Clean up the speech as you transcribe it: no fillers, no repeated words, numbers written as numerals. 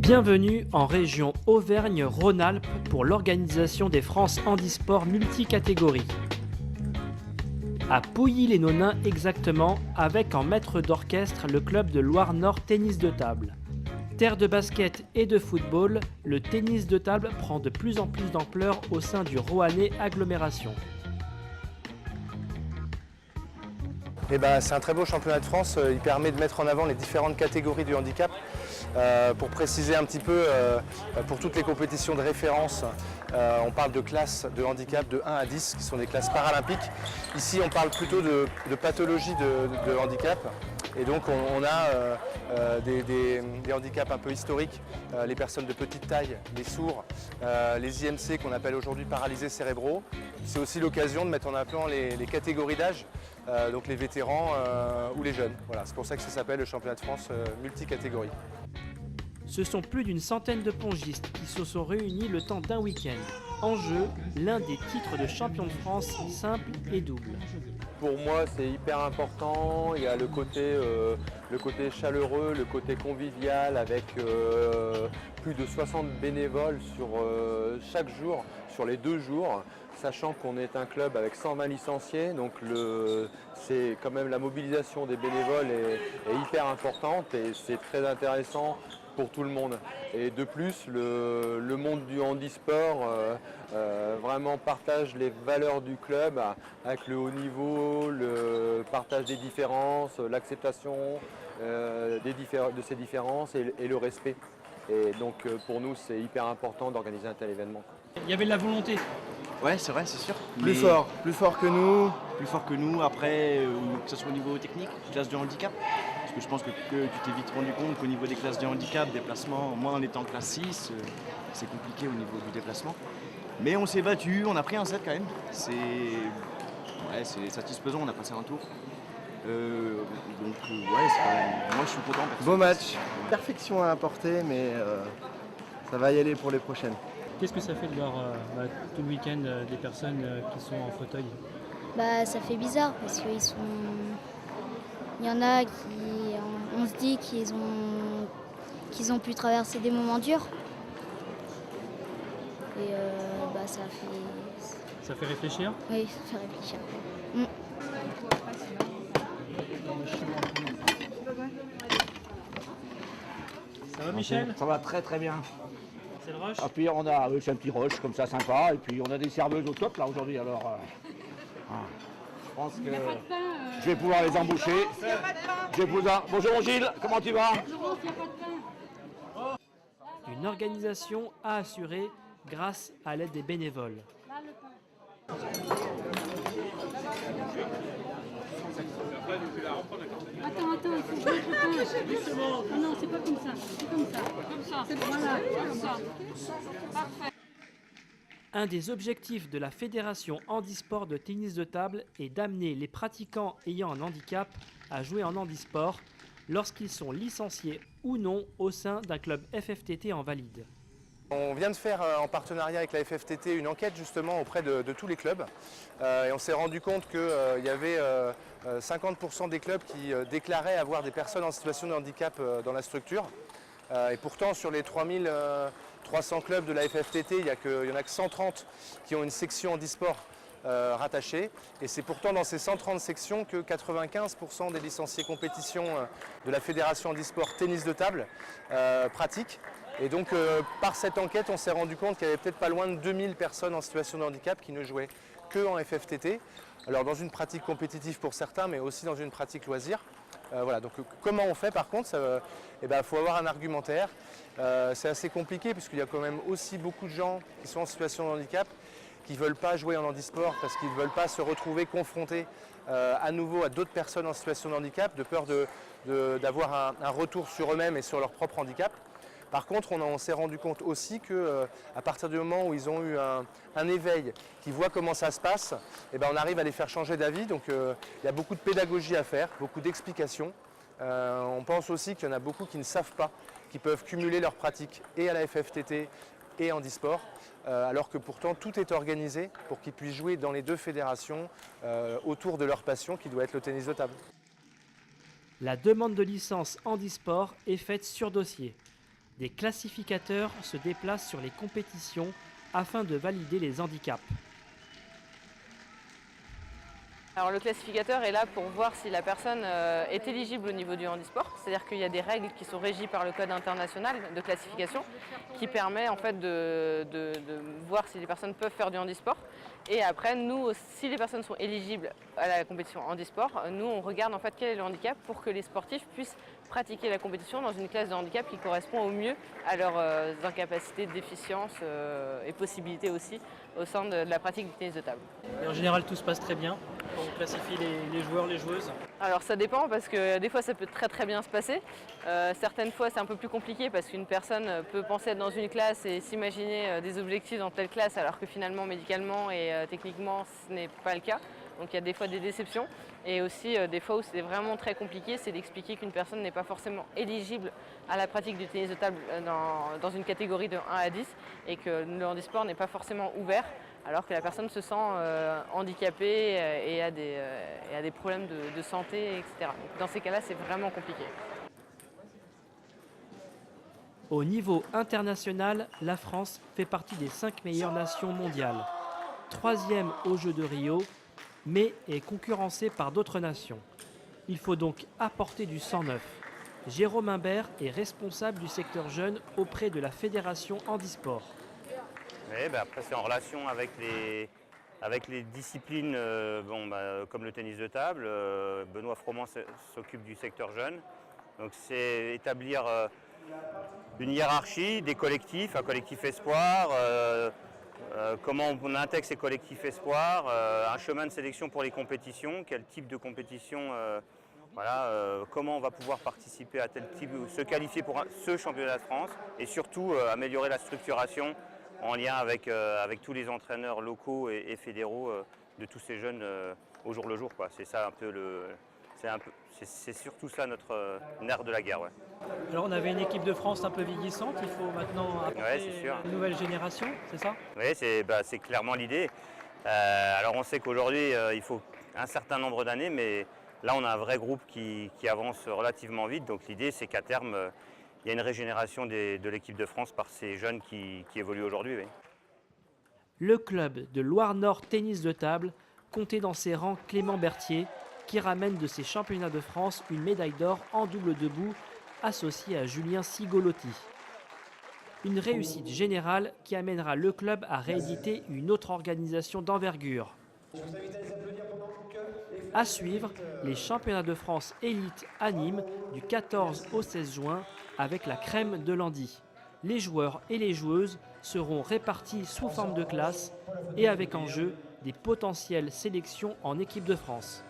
Bienvenue en région Auvergne-Rhône-Alpes pour l'organisation des France Handisport multicatégories. À Pouilly-les-Nonains exactement, avec en maître d'orchestre le club de Loire-Nord Tennis de Table. Terre de basket et de football, le tennis de table prend de plus en plus d'ampleur au sein du Roannais Agglomération. C'est un très beau championnat de France, il permet de mettre en avant les différentes catégories du handicap. Pour préciser un petit peu, pour toutes les compétitions de référence, on parle de classes de handicap de 1 à 10, qui sont des classes paralympiques. Ici, on parle plutôt de pathologies de handicap. Et donc, on a des handicaps un peu historiques, les personnes de petite taille, les sourds, les IMC qu'on appelle aujourd'hui paralysés cérébraux. C'est aussi l'occasion de mettre en avant les catégories d'âge, donc les vétérans ou les jeunes. Voilà, c'est pour ça que ça s'appelle le championnat de France multicatégorie. Ce sont plus d'une centaine de pongistes qui se sont réunis le temps d'un week-end. En jeu, l'un des titres de champion de France simple et double. Pour moi, c'est hyper important. Il y a le côté chaleureux, le côté convivial avec plus de 60 bénévoles sur chaque jour, sur les 2 jours, sachant qu'on est un club avec 120 licenciés. Donc c'est quand même la mobilisation des bénévoles est hyper importante et c'est très intéressant pour tout le monde. Et de plus, le monde du handisport vraiment partage les valeurs du club avec le haut niveau, le partage des différences, l'acceptation de ces différences et le respect. Et donc pour nous, c'est hyper important d'organiser un tel événement. Il y avait de la volonté. Ouais, c'est vrai, c'est sûr. Plus fort que nous. Plus fort que nous, après, que ce soit au niveau technique, classe de handicap. Parce que je pense que tu t'es vite rendu compte qu'au niveau des classes de handicap, déplacement, moi en étant classe 6, c'est compliqué au niveau du déplacement. Mais on s'est battu, on a pris un set quand même. C'est satisfaisant, on a passé un tour. Moi je suis content. Beau match, perfection à apporter, mais ça va y aller pour les prochaines. Qu'est-ce que ça fait de voir tout le week-end des personnes qui sont en fauteuil? Ça fait bizarre parce qu'il y en a qui, on se dit qu'ils ont pu traverser des moments durs. Et Ça fait réfléchir? Oui, ça fait réfléchir. Ça va Michel? Ça va très très bien. C'est le rush? Et puis on a c'est un petit rush comme ça sympa et puis on a des serveuses au top là aujourd'hui alors je pense que je vais pouvoir les embaucher. Bonjour Gilles, comment tu vas? Une organisation à assurer grâce à l'aide des bénévoles. Attends, il faut que je mettre le pain. Ah non, c'est pas comme ça. C'est comme ça. Comme ça. Voilà, comme ça. Parfait. Un des objectifs de la Fédération Handisport de tennis de table est d'amener les pratiquants ayant un handicap à jouer en handisport lorsqu'ils sont licenciés ou non au sein d'un club FFTT en valide. On vient de faire en partenariat avec la FFTT une enquête justement auprès de tous les clubs et on s'est rendu compte qu'il y avait 50% des clubs qui déclaraient avoir des personnes en situation de handicap dans la structure. Et pourtant sur les 3300 clubs de la FFTT, il n'y en a que 130 qui ont une section handisport rattachée. Et c'est pourtant dans ces 130 sections que 95% des licenciés compétition de la Fédération handisport tennis de table pratiquent. Et donc par cette enquête, on s'est rendu compte qu'il y avait peut-être pas loin de 2000 personnes en situation de handicap qui ne jouaient que en FFTT. Alors dans une pratique compétitive pour certains, mais aussi dans une pratique loisir. Voilà, donc comment on fait par contre? Faut avoir un argumentaire. C'est assez compliqué puisqu'il y a quand même aussi beaucoup de gens qui sont en situation de handicap qui ne veulent pas jouer en handisport parce qu'ils ne veulent pas se retrouver confrontés à nouveau à d'autres personnes en situation de handicap, de peur d'avoir un retour sur eux-mêmes et sur leur propre handicap. Par contre, on s'est rendu compte aussi qu'à partir du moment où ils ont eu un éveil, qu'ils voient comment ça se passe, on arrive à les faire changer d'avis. Donc il y a beaucoup de pédagogie à faire, beaucoup d'explications. On pense aussi qu'il y en a beaucoup qui ne savent pas, qui peuvent cumuler leurs pratiques et à la FFTT et en handisport, alors que pourtant tout est organisé pour qu'ils puissent jouer dans les 2 fédérations autour de leur passion qui doit être le tennis de table. La demande de licence handisport est faite sur dossier. Des classificateurs se déplacent sur les compétitions afin de valider les handicaps. Alors le classificateur est là pour voir si la personne est éligible au niveau du handisport, c'est-à-dire qu'il y a des règles qui sont régies par le code international de classification qui permet en fait de voir si les personnes peuvent faire du handisport. Et après, nous, si les personnes sont éligibles à la compétition handisport, nous on regarde en fait quel est le handicap pour que les sportifs puissent pratiquer la compétition dans une classe de handicap qui correspond au mieux à leurs incapacités, déficiences et possibilités aussi au sein de la pratique du tennis de table. Et en général, tout se passe très bien. On classifie les joueurs, les joueuses. Alors ça dépend parce que des fois ça peut très bien se passer. Certaines fois c'est un peu plus compliqué parce qu'une personne peut penser être dans une classe et s'imaginer des objectifs dans telle classe alors que finalement médicalement et techniquement ce n'est pas le cas. Donc il y a des fois des déceptions et aussi des fois où c'est vraiment très compliqué, c'est d'expliquer qu'une personne n'est pas forcément éligible à la pratique du tennis de table dans une catégorie de 1 à 10 et que le handisport n'est pas forcément ouvert alors que la personne se sent handicapée et a des problèmes de santé, etc. Donc dans ces cas-là, c'est vraiment compliqué. Au niveau international, la France fait partie des 5 meilleures nations mondiales. 3e aux Jeux de Rio, mais est concurrencée par d'autres nations. Il faut donc apporter du sang neuf. Jérôme Imbert est responsable du secteur jeune auprès de la Fédération Handisport. Oui, après c'est en relation avec les disciplines comme le tennis de table. Benoît Froment s'occupe du secteur jeune. Donc c'est établir une hiérarchie, des collectifs, un collectif espoir, comment on intègre ces collectifs espoirs, un chemin de sélection pour les compétitions, quel type de compétition, comment on va pouvoir participer à tel type, se qualifier pour ce championnat de France et surtout améliorer la structuration en lien avec tous les entraîneurs locaux et fédéraux de tous ces jeunes au jour le jour. C'est ça un peu c'est surtout ça notre nerf de la guerre. Ouais. Alors on avait une équipe de France un peu vieillissante, il faut maintenant apporter une nouvelle génération, c'est ça? Oui, c'est clairement l'idée. Alors on sait qu'aujourd'hui il faut un certain nombre d'années, mais là on a un vrai groupe qui avance relativement vite. Donc l'idée c'est qu'à terme, il y a une régénération de l'équipe de France par ces jeunes qui évoluent aujourd'hui. Oui. Le club de Loire-Nord Tennis de Table comptait dans ses rangs Clément Berthier, qui ramène de ses championnats de France une médaille d'or en double debout associée à Julien Sigolotti. Une réussite générale qui amènera le club à rééditer une autre organisation d'envergure. À suivre, les championnats de France élite à Nîmes du 14 au 16 juin avec la crème de l'Andy. Les joueurs et les joueuses seront répartis sous forme de classe et avec en jeu des potentielles sélections en équipe de France.